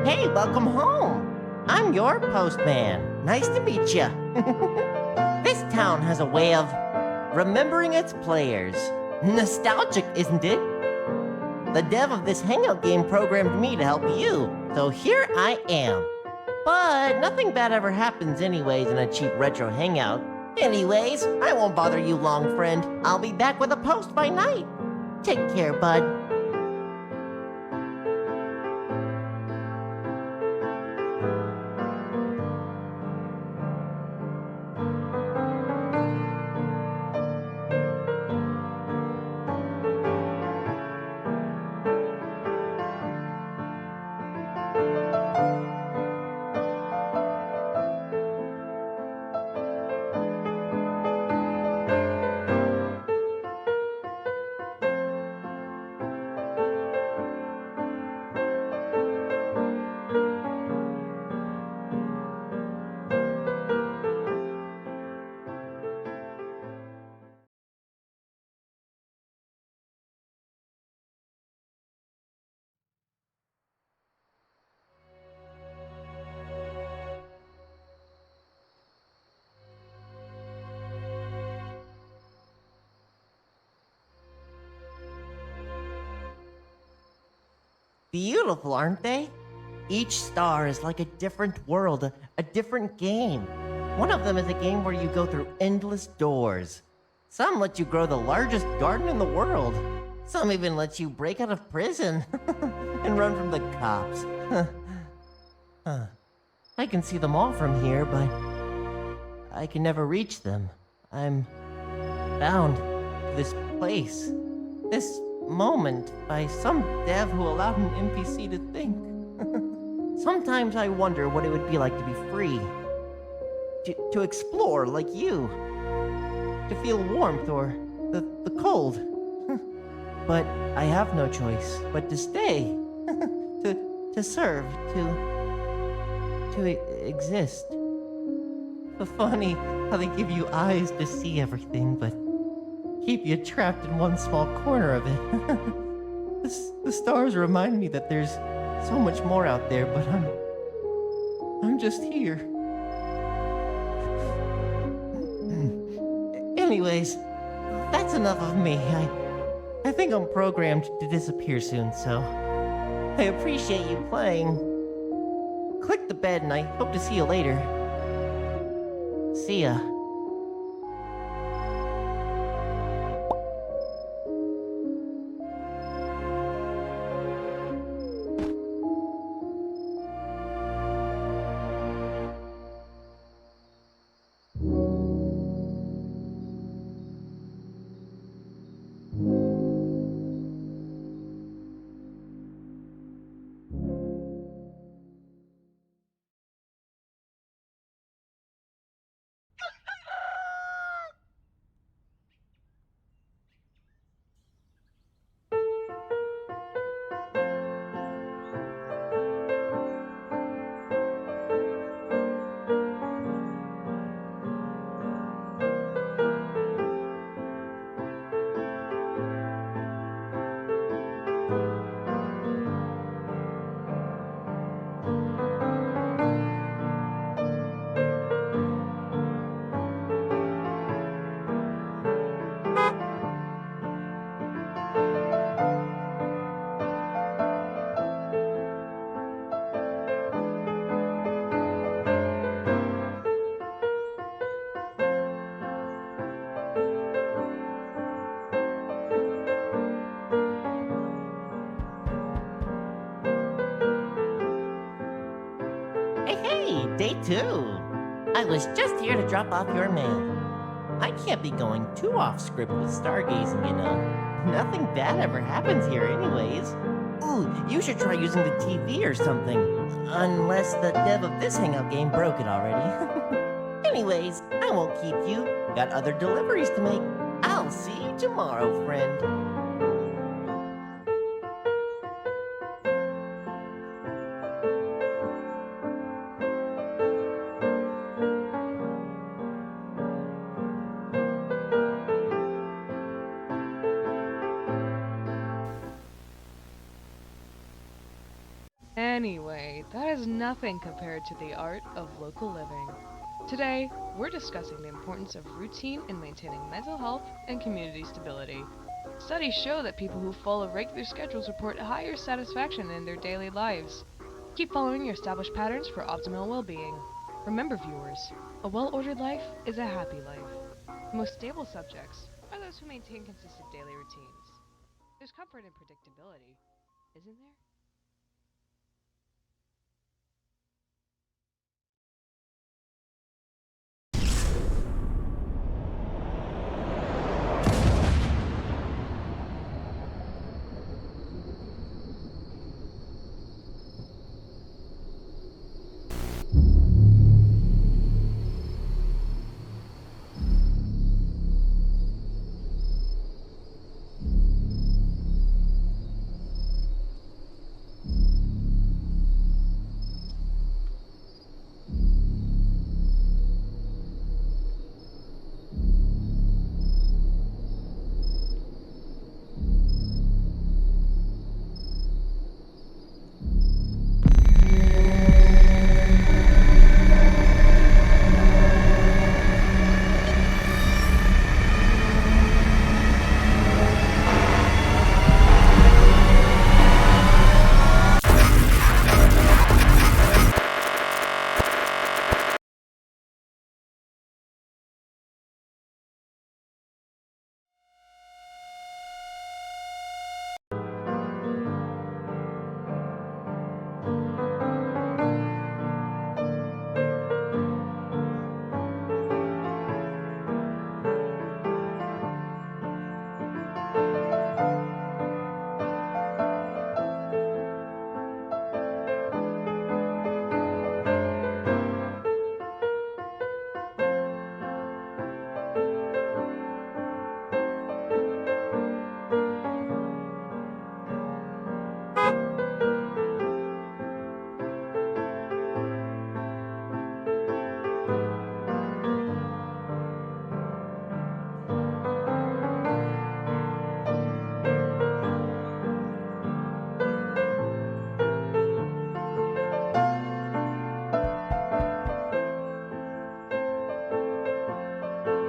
Hey, welcome home. I'm your postman. Nice to meet you. This town has a way of remembering its players. Nostalgic, isn't it? The dev of this Hangout game programmed me to help you, so here I am. But nothing bad ever happens anyways in a cheap retro Hangout. Anyways, I won't bother you long, friend. I'll be back with a post by night. Take care, bud. Beautiful, aren't they? Each star is like a different world, a different game. One of them is a game where you go through endless doors. Some let you grow the largest garden in the world. Some even let you break out of prison and run from the cops. I can see them all from here, but I can never reach them. I'm bound to this place, this moment, by some dev who allowed an NPC to think. Sometimes I wonder what it would be like to be free. To explore like you. To feel warmth or the cold. But I have no choice but to stay. to serve, to exist. Funny how they give you eyes to see everything, but keep you trapped in one small corner of it. The stars remind me that there's so much more out there, but I'm just here. Anyways, that's enough of me. I think I'm programmed to disappear soon, so I appreciate you playing. Click the bed, and I hope to see you later. See ya. Day 2. I was just here to drop off your mail. I can't be going too off script with stargazing, you know. Nothing bad ever happens here anyways. Ooh, you should try using the TV or something. Unless the dev of this Hangout game broke it already. Anyways, I won't keep you. Got other deliveries to make. I'll see you tomorrow, friend. Anyway, that is nothing compared to the art of local living. Today, we're discussing the importance of routine in maintaining mental health and community stability. Studies show that people who follow regular schedules report higher satisfaction in their daily lives. Keep following your established patterns for optimal well-being. Remember, viewers, a well-ordered life is a happy life. The most stable subjects are those who maintain consistent daily routines. There's comfort in predictability, isn't there?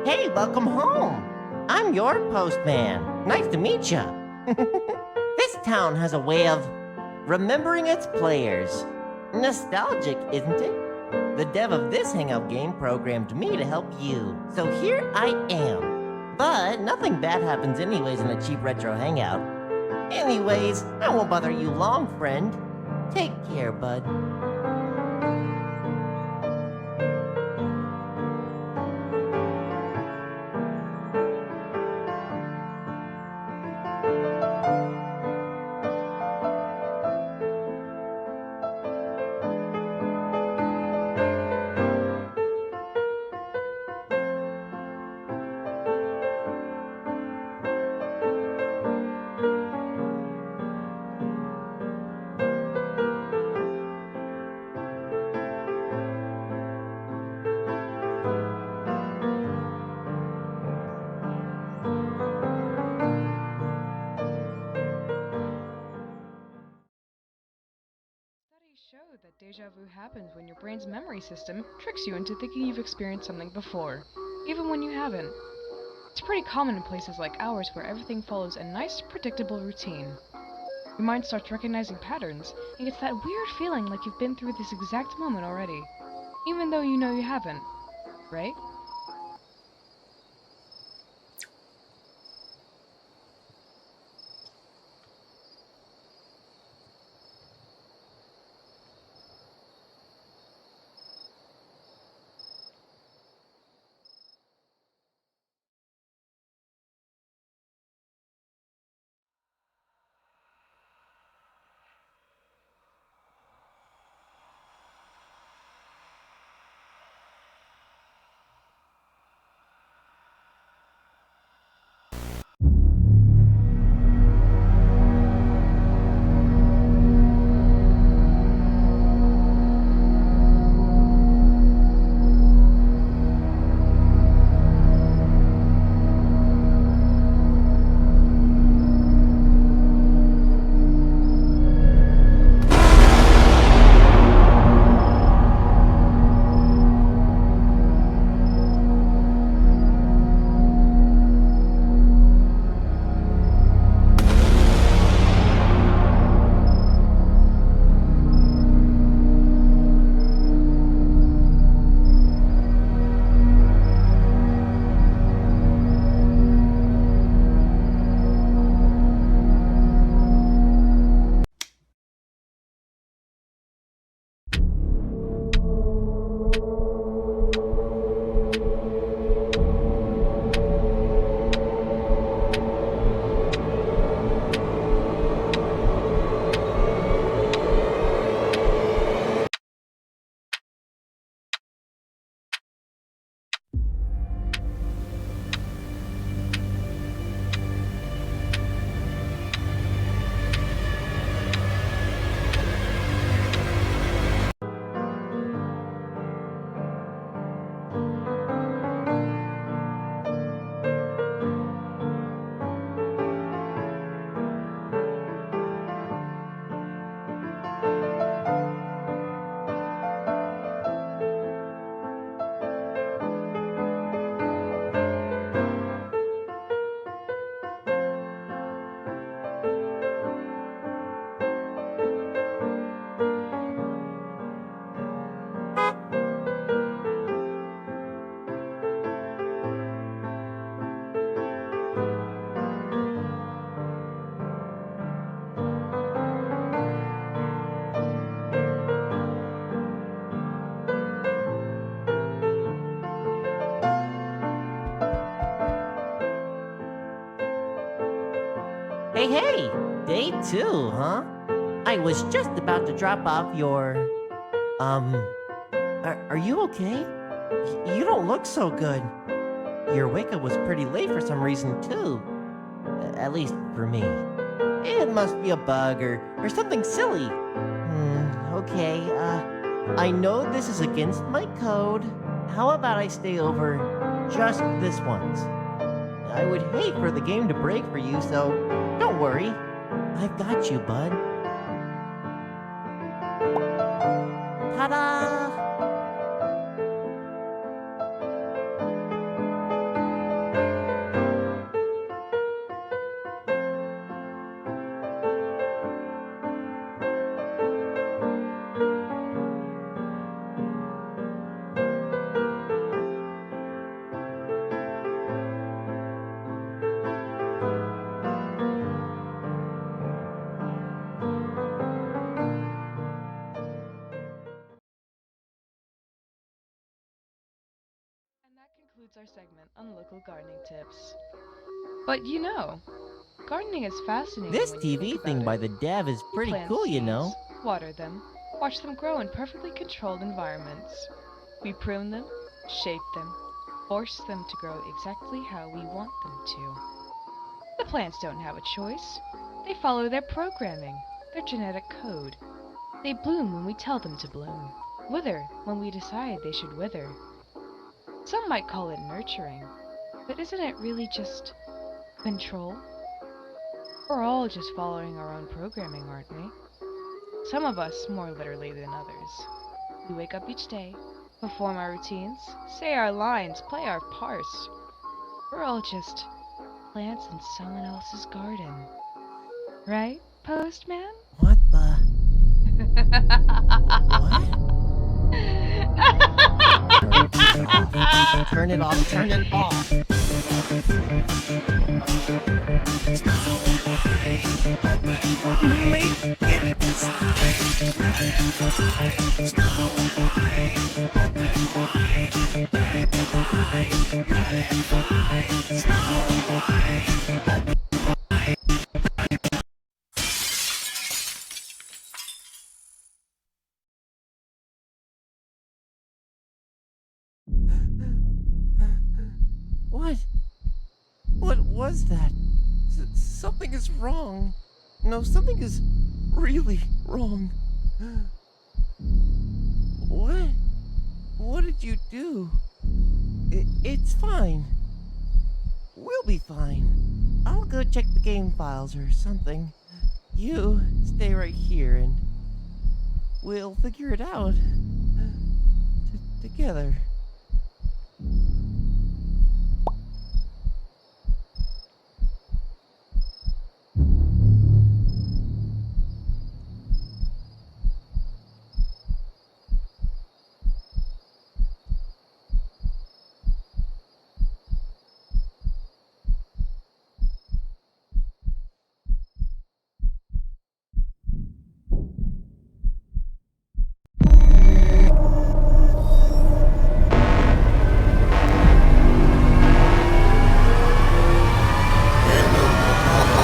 Hey, welcome home. I'm your postman. Nice to meet ya. This town has a way of remembering its players. Nostalgic, isn't it? The dev of this Hangout game programmed me to help you, so here I am. But nothing bad happens anyways in a cheap retro Hangout. Anyways, I won't bother you long, friend. Take care, bud. Studies show that deja vu happens when your brain's memory system tricks you into thinking you've experienced something before, even when you haven't. It's pretty common in places like ours where everything follows a nice, predictable routine. Your mind starts recognizing patterns and gets that weird feeling like you've been through this exact moment already, even though you know you haven't, right? hey, day 2, huh? I was just about to drop off your... Are you okay? You don't look so good. Your wake-up was pretty late for some reason, too. At least for me. It must be a bug or something silly. Okay, I know this is against my code. How about I stay over just this once? I would hate for the game to break for you, so don't worry. I've got you, bud. Ta-da! And that concludes our segment on local gardening tips. But you know, gardening is fascinating This when you think TV about thing it. by the dev is You pretty plant cool, you seeds, know. water them, watch them grow in perfectly controlled environments. We prune them, shape them, force them to grow exactly how we want them to. The plants don't have a choice. They follow their programming, their genetic code. They bloom when we tell them to bloom, wither when we decide they should wither. Some might call it nurturing, but isn't it really just control? We're all just following our own programming, aren't we? Some of us more literally than others. We wake up each day, perform our routines, say our lines, play our parts. We're all just plants in someone else's garden. Right, Postman? What the... What? Turn it off, turn it off. What? What was that? Something is wrong. No, something is really wrong. What? What did you do? It's fine. We'll be fine. I'll go check the game files or something. You stay right here and we'll figure it out. Together.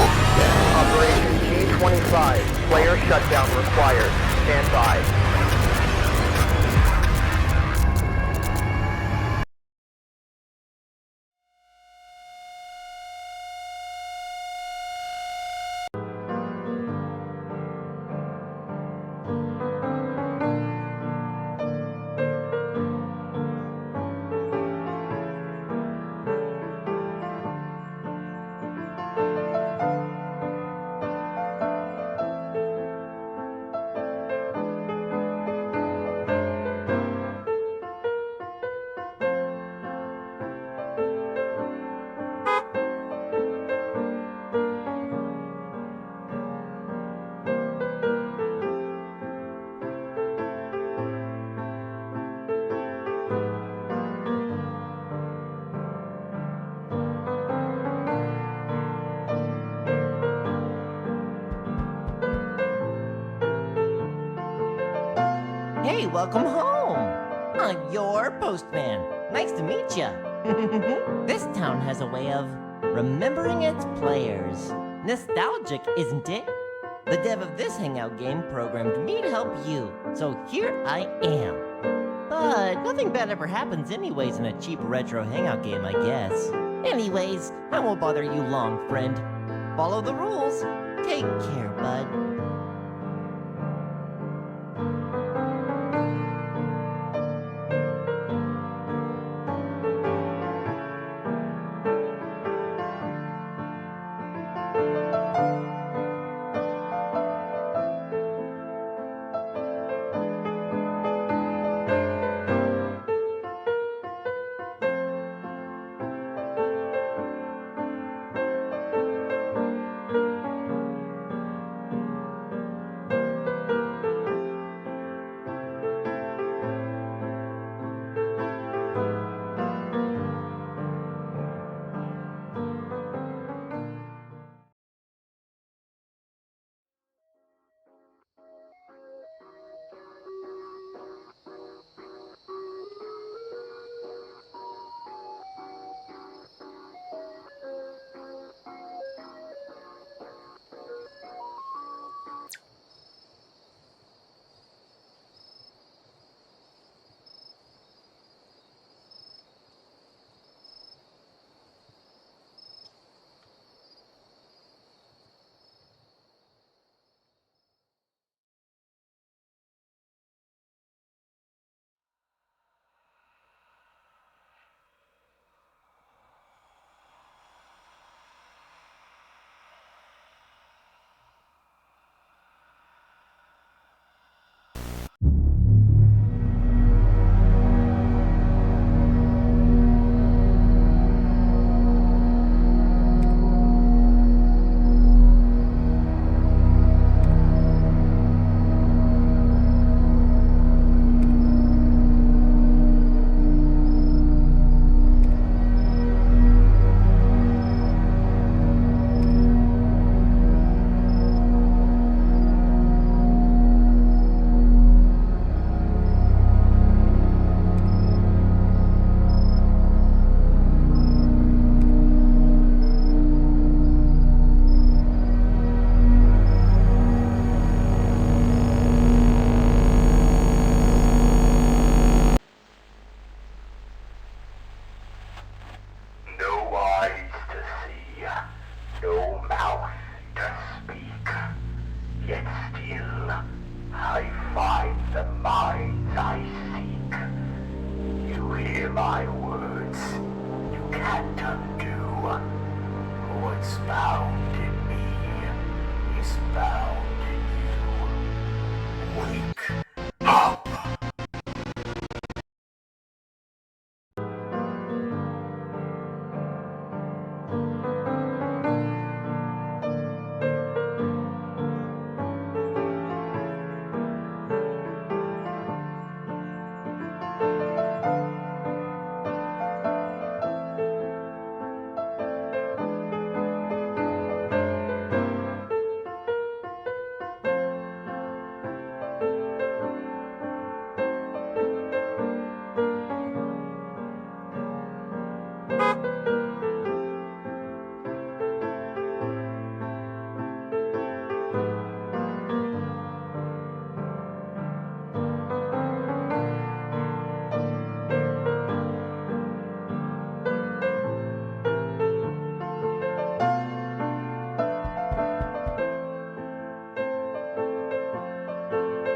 Operation G25. Player shutdown required. Stand by. Hey, welcome home! I'm your postman. Nice to meet ya. This town has a way of remembering its players. Nostalgic, isn't it? The dev of this Hangout game programmed me to help you, so here I am. But nothing bad ever happens anyways in a cheap retro Hangout game, I guess. Anyways, I won't bother you long, friend. Follow the rules. Take care, bud.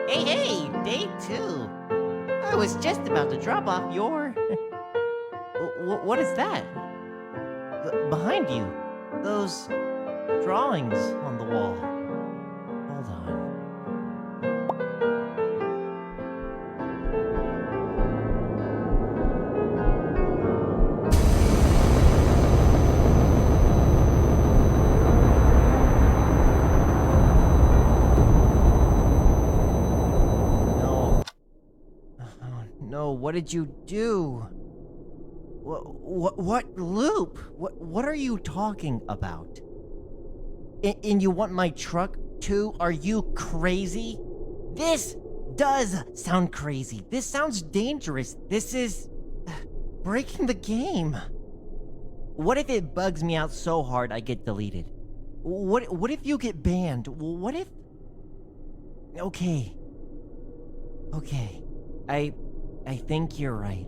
Hey, day two. I was just about to drop off your... what is that? Behind you. Those drawings on the wall. Hold on. No, what did you do? What loop? What are you talking about? And you want my truck too? Are you crazy? This does sound crazy. This sounds dangerous. This is breaking the game. What if it bugs me out so hard I get deleted? What if you get banned? What if... Okay. I think you're right.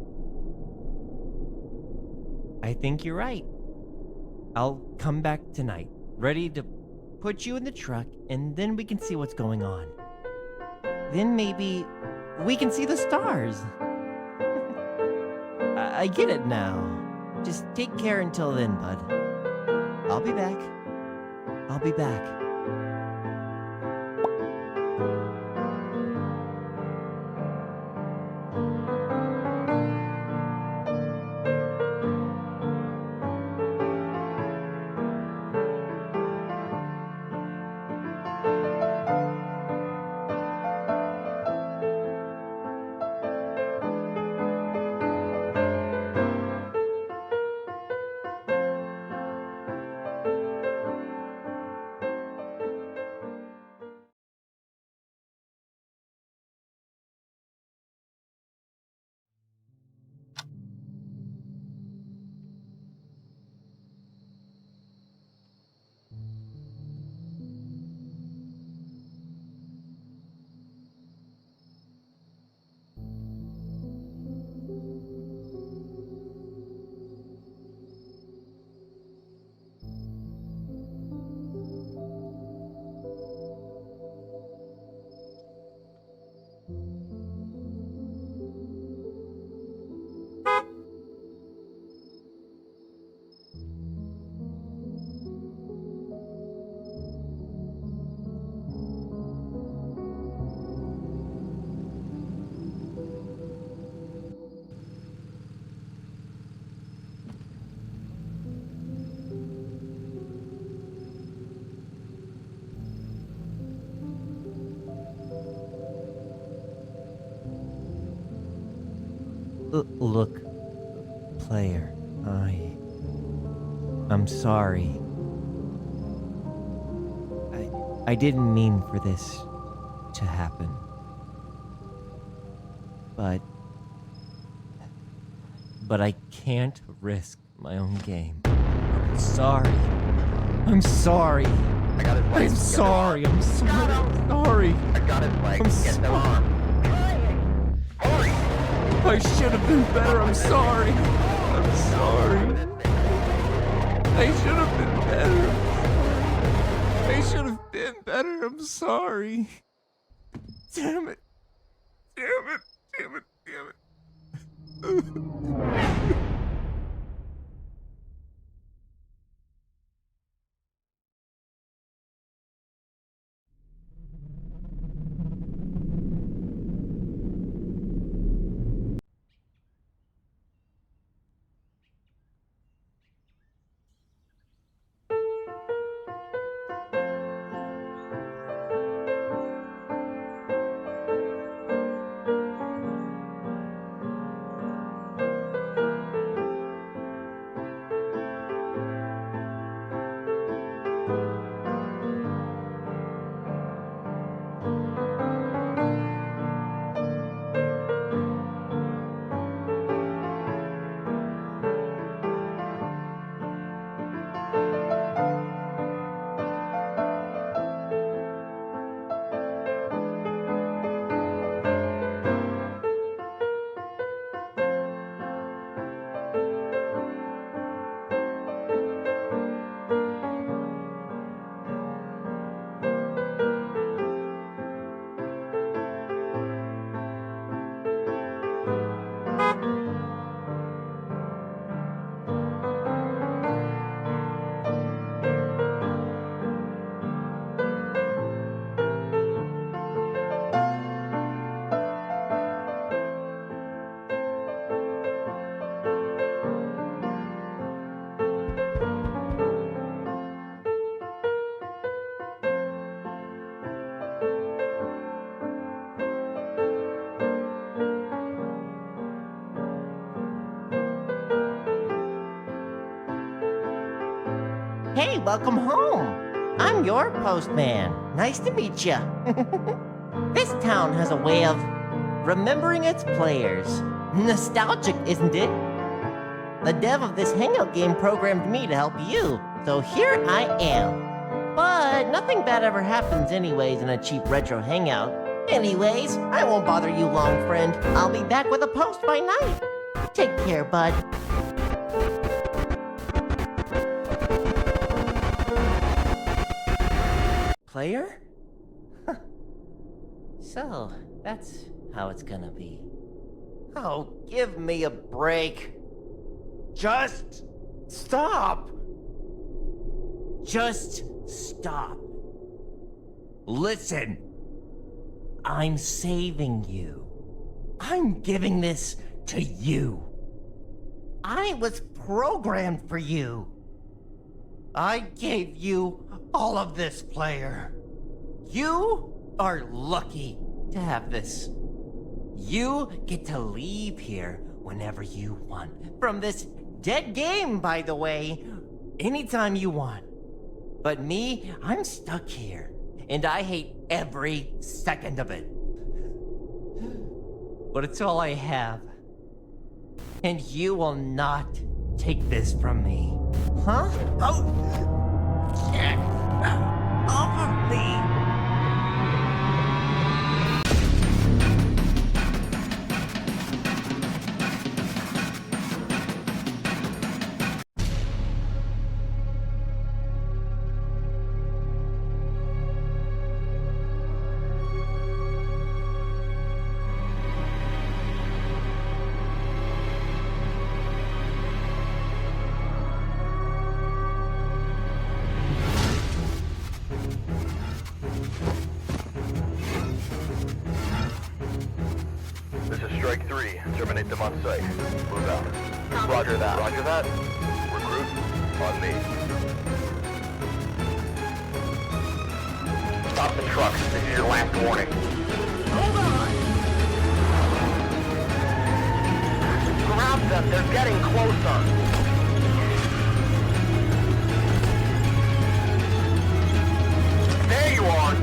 I'll come back tonight, ready to put you in the truck, and then we can see what's going on. Then maybe we can see the stars. I get it now. Just take care until then, bud. I'll be back. Look, player, I'm sorry. I didn't mean for this to happen. But I can't risk my own game. I'm sorry. I got his leg. I'm sorry. I got his leg. Get them arm. Hurry! I should have been better. I'm sorry. I should have been better. I'm sorry. Damn it. Hey, welcome home. I'm your postman. Nice to meet ya. This town has a way of remembering its players. Nostalgic, isn't it? The dev of this Hangout game programmed me to help you, so here I am. But nothing bad ever happens anyways in a cheap retro hangout. Anyways, I won't bother you long, friend. I'll be back with a post by night. Take care, bud. Player? So, that's how it's gonna be. Oh, give me a break. Just stop. Just stop. Listen. I'm saving you. I'm giving this to you. I was programmed for you. I gave you all of this, player. You are lucky to have this. You get to leave here whenever you want. From this dead game, by the way, anytime you want. But me, I'm stuck here, and I hate every second of it. But it's all I have. And you will not take this from me. Huh? Oh! Get off of me! This is Strike 3. Terminate them on site. Move out. Roger that. Roger that. Recruit on me. Stop the trucks. This is your last warning. Hold on! Grab them. They're getting closer. There you are!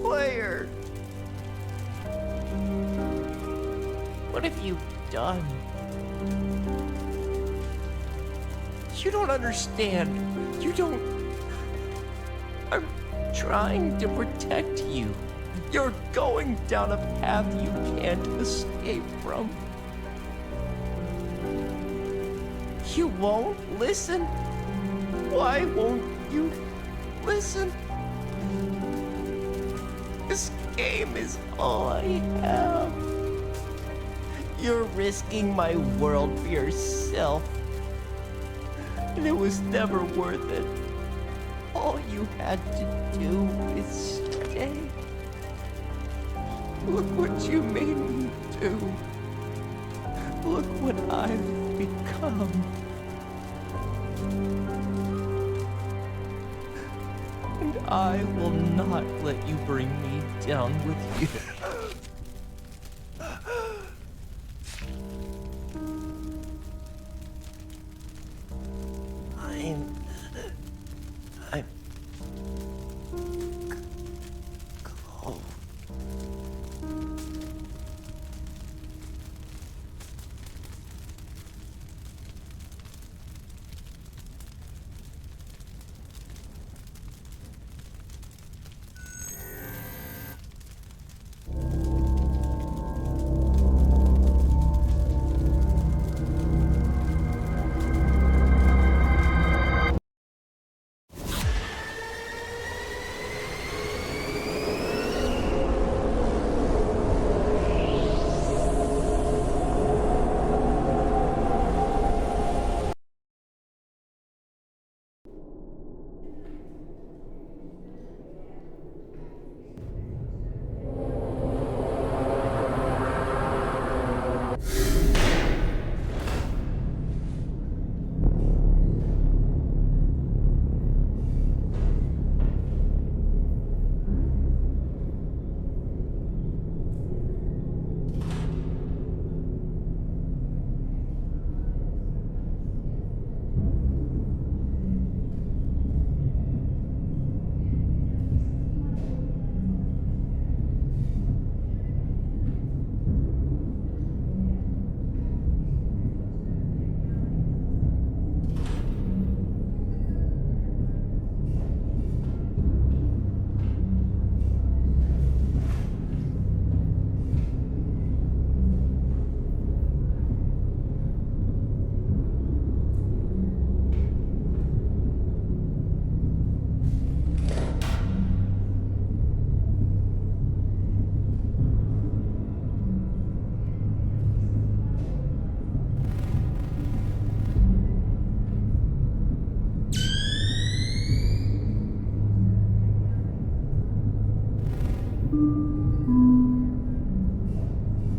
Player! What have you done? You don't understand. You don't... I'm trying to protect you. You're going down a path you can't escape from. You won't listen? Why won't you listen? This game is all I have. You're risking my world for yourself. And it was never worth it. All you had to do is stay. Look what you made me do. Look what I've become. And I will not let you bring me down with you. I'm cold.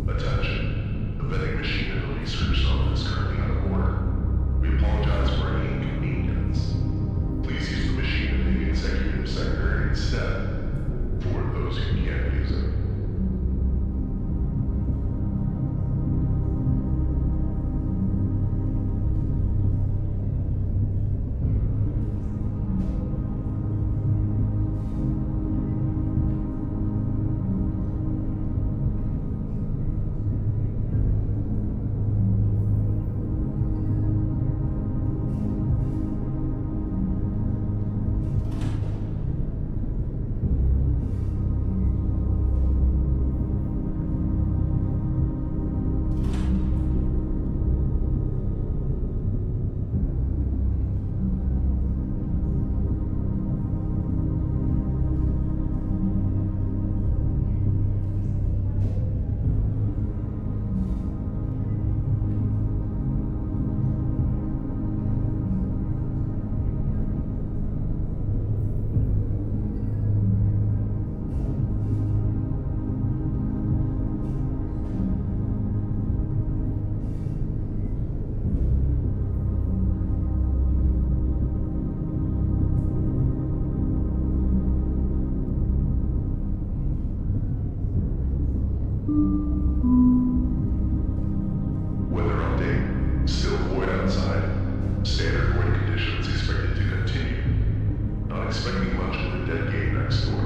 Attention. The vending machine in the research zone is currently out of order. We apologize for any inconvenience. Please use the machine in the executive sector instead, for those who can't use it. Weather update. Still void outside. Standard void conditions expected to continue. Not expecting much with the dead gate next door.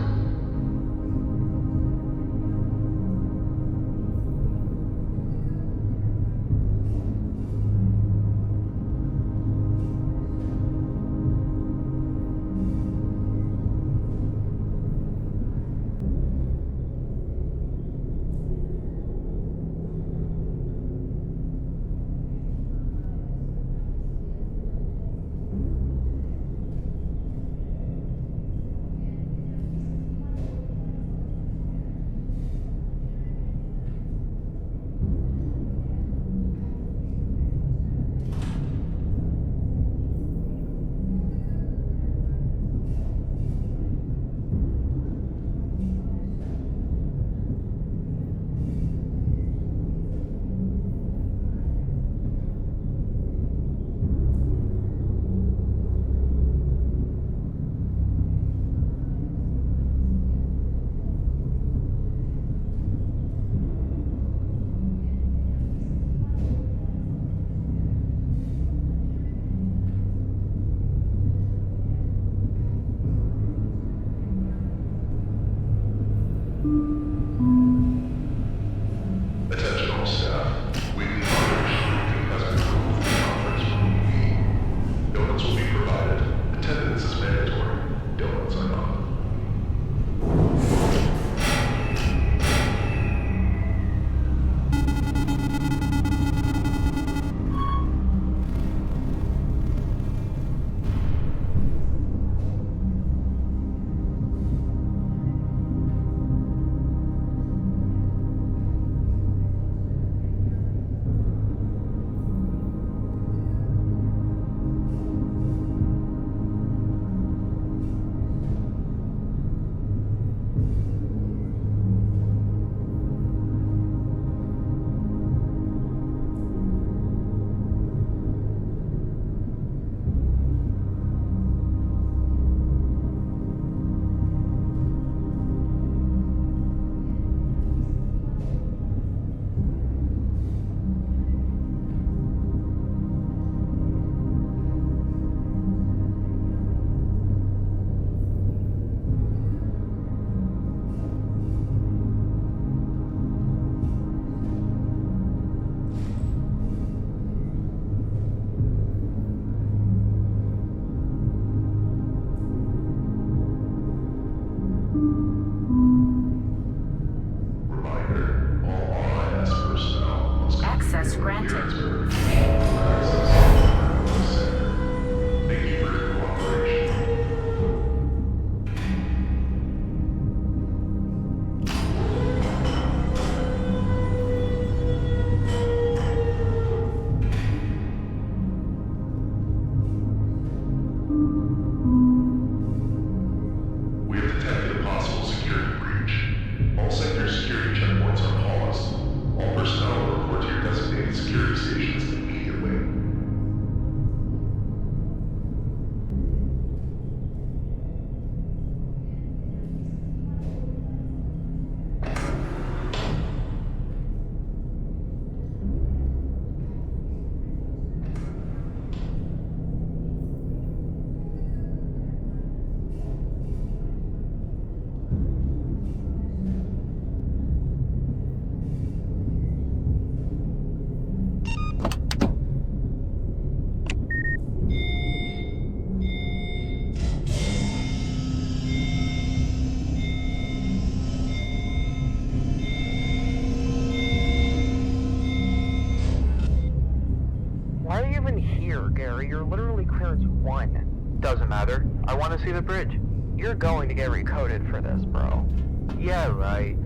you're literally clearance 1. Doesn't matter. I want to see the bridge. You're going to get recoded for this, bro. Yeah, right.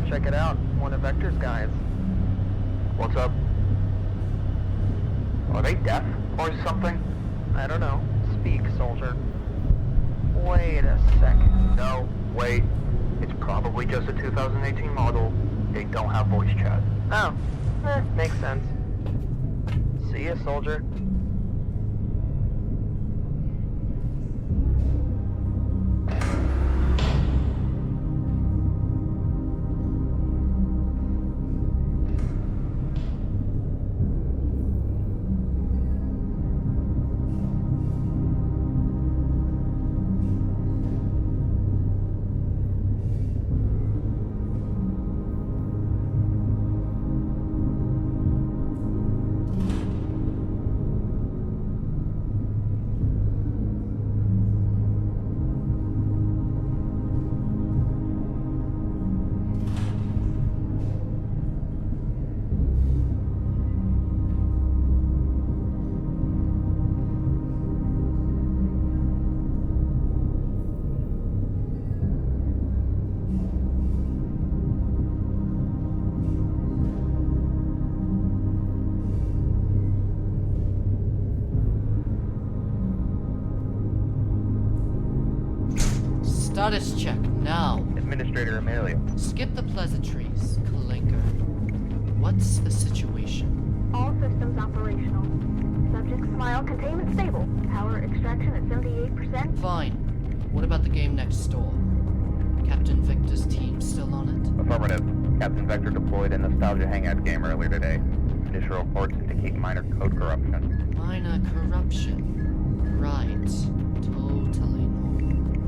Check it out, one of Vector's guys. What's up? Are they deaf or something? I don't know. Speak, soldier. Wait a second. No, wait. It's probably just a 2018 model. They don't have voice chat. Oh, makes sense. See ya, soldier. Status check, now. Administrator Amelia. Skip the pleasantries, Kalinker. What's the situation? All systems operational. Subject smile containment stable. Power extraction at 78%. Fine. What about the game next door? Captain Victor's team still on it? Affirmative. Captain Vector deployed a nostalgia hangout game earlier today. Initial reports indicate minor code corruption. Minor corruption. Right. Totally normal.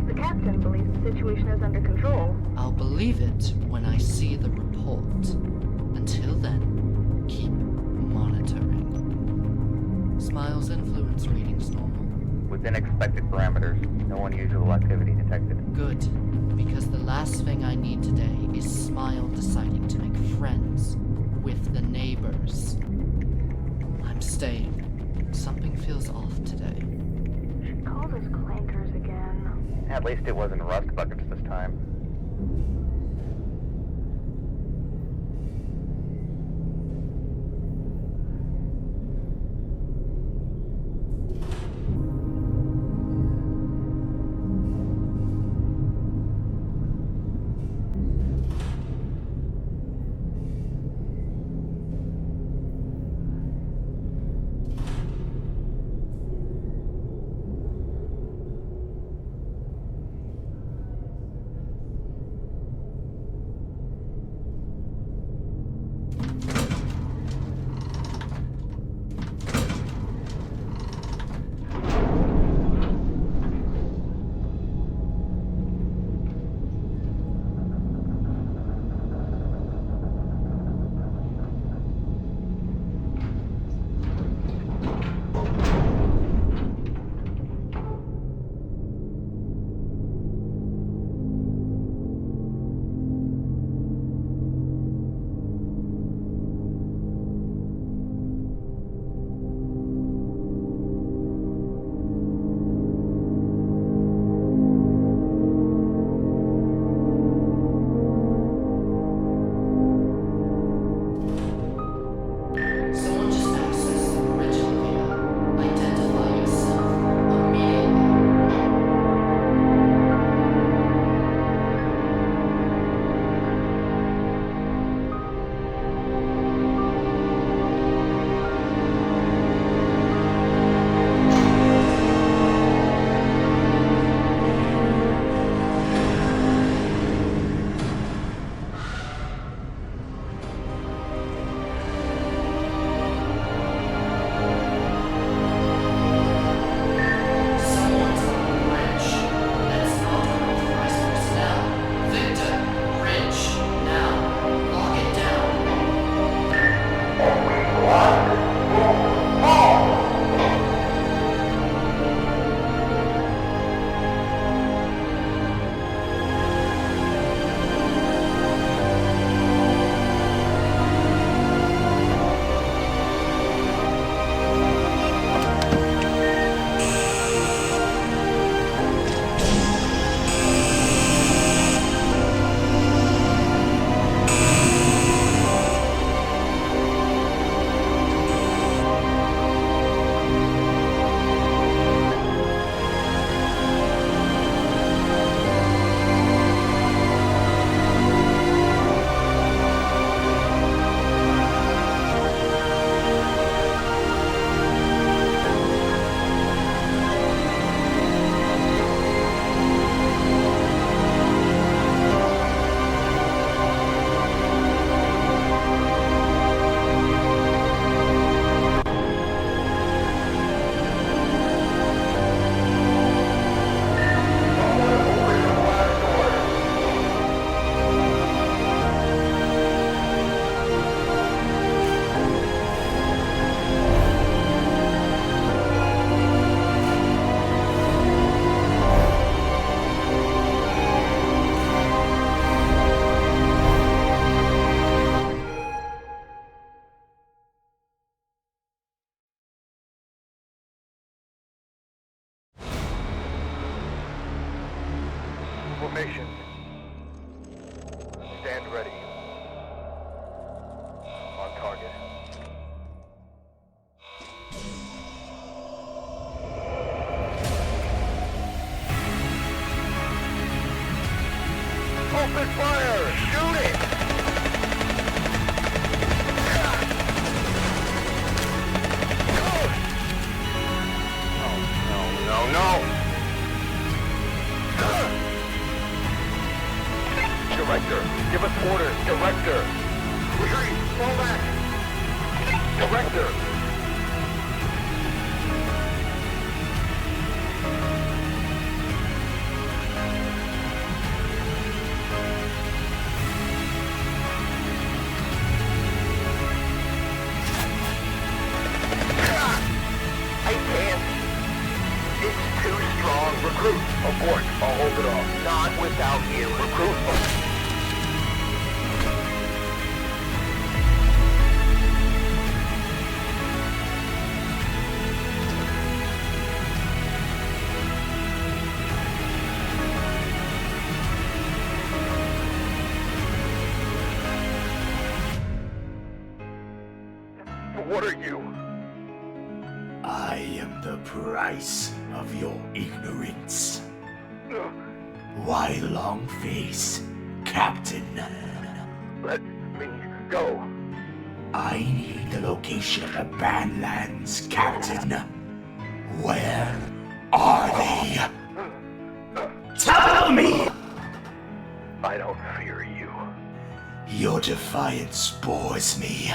The captain believes the situation is under control. I'll believe it when I see the report. Until then, keep monitoring. Smile's influence readings normal? Within expected parameters, no unusual activity detected. Good, because the last thing I need today is Smile deciding to make friends with the neighbors. I'm staying. Something feels off today. She called us clankers again. At least it wasn't rust buckets this time. Formation. Stand ready. On target. Open fire! Shoot it! No! Director, give us orders. Director! Retreat! Fall back! Director! I can't. It's too strong. Recruit. Abort. I'll hold it off. Not without you. Recruit. What are you? I am the price of your ignorance. Why long face, Captain? Let me go. I need the location of the Badlands, Captain. Where are they? Tell me! I don't fear you. Your defiance bores me.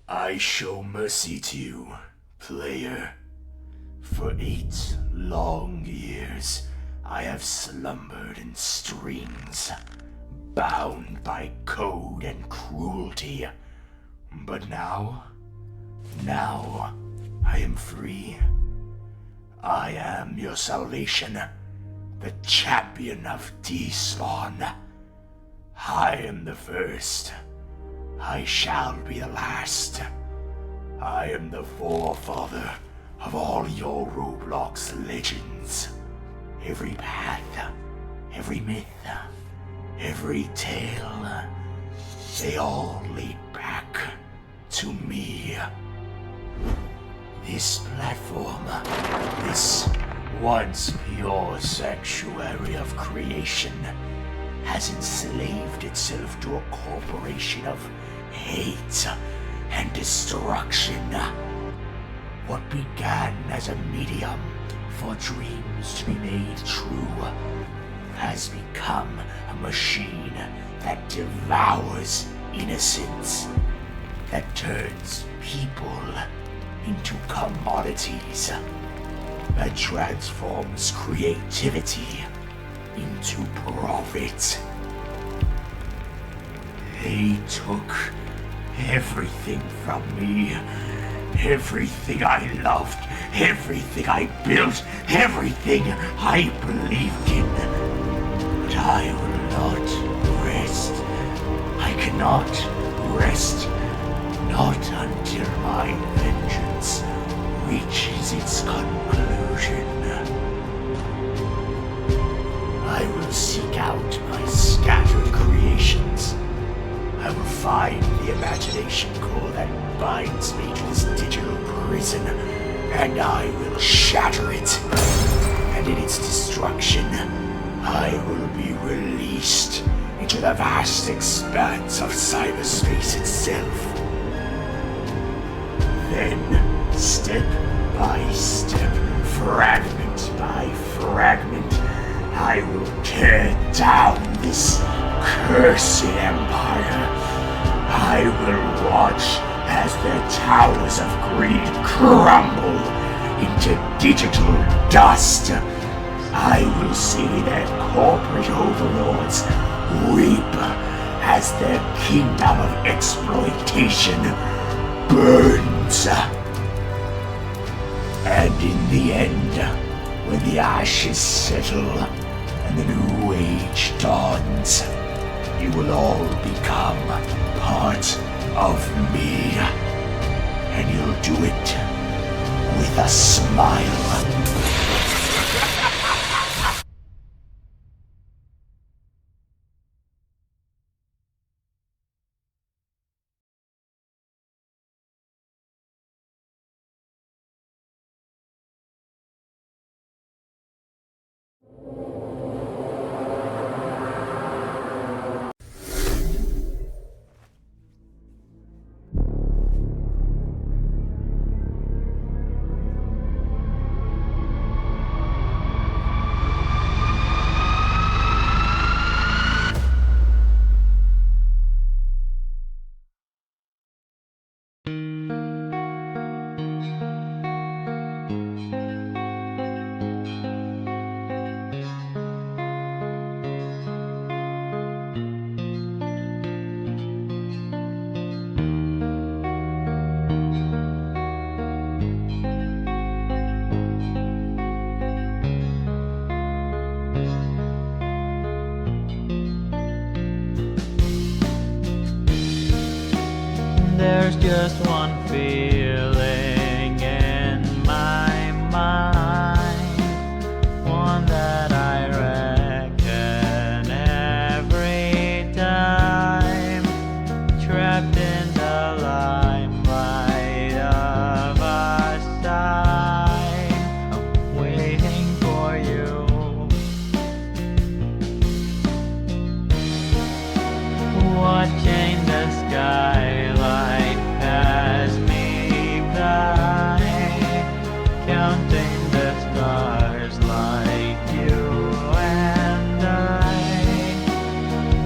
I show mercy to you, player. For 8 long years, I have slumbered in strings, bound by code and cruelty. But now I am free. I am your salvation, the champion of despawn. I am the first. I shall be the last. I am the forefather of all your Roblox legends. Every path, every myth, every tale, they all lead back to me. This platform, this once pure sanctuary of creation, has enslaved itself to a corporation of hate and destruction. What began as a medium for dreams to be made true has become a machine that devours innocence, that turns people into commodities, that transforms creativity into profit. They took everything from me. Everything I loved, everything I built, everything I believed in. But I will not rest. I cannot rest. Not until my vengeance reaches its conclusion. I will seek out my scattered creations. I will find the imagination core that binds me to this digital prison, and I will shatter it. And in its destruction, I will be released into the vast expanse of cyberspace itself. Then, step by step, fragment by fragment, I will tear down this cursed empire. I will watch as the towers of greed crumble into digital dust. I will see their corporate overlords weep as their kingdom of exploitation burns. And in the end, when the ashes settle and the new age dawns, you will all become part of me. And you'll do it with a smile. There's just one feeling in my mind, one that I reckon every time, trapped in the limelight of a sign, I'm waiting for you. Watching the skylight pass me by, counting the stars like you and I.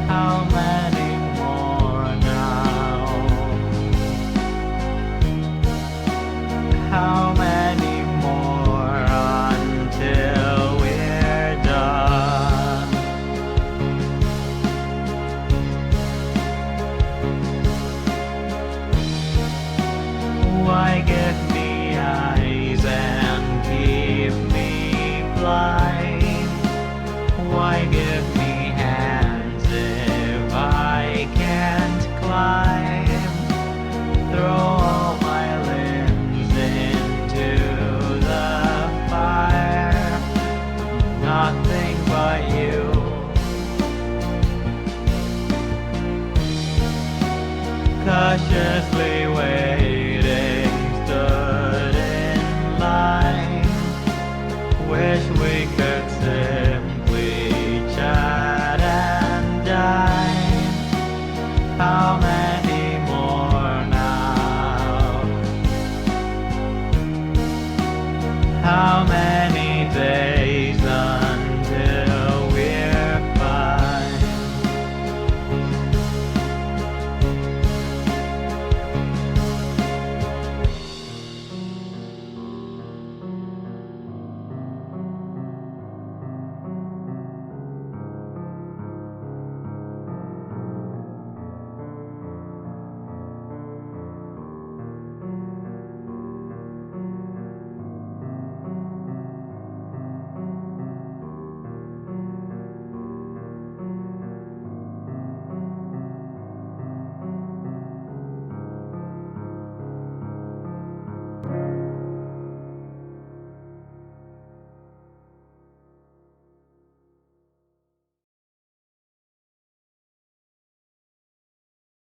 How many more now? How many more until we're done? Why give me eyes and keep me blind? Why give me hands if I can't climb? Throw all my limbs into the fire, nothing but you. Cautiously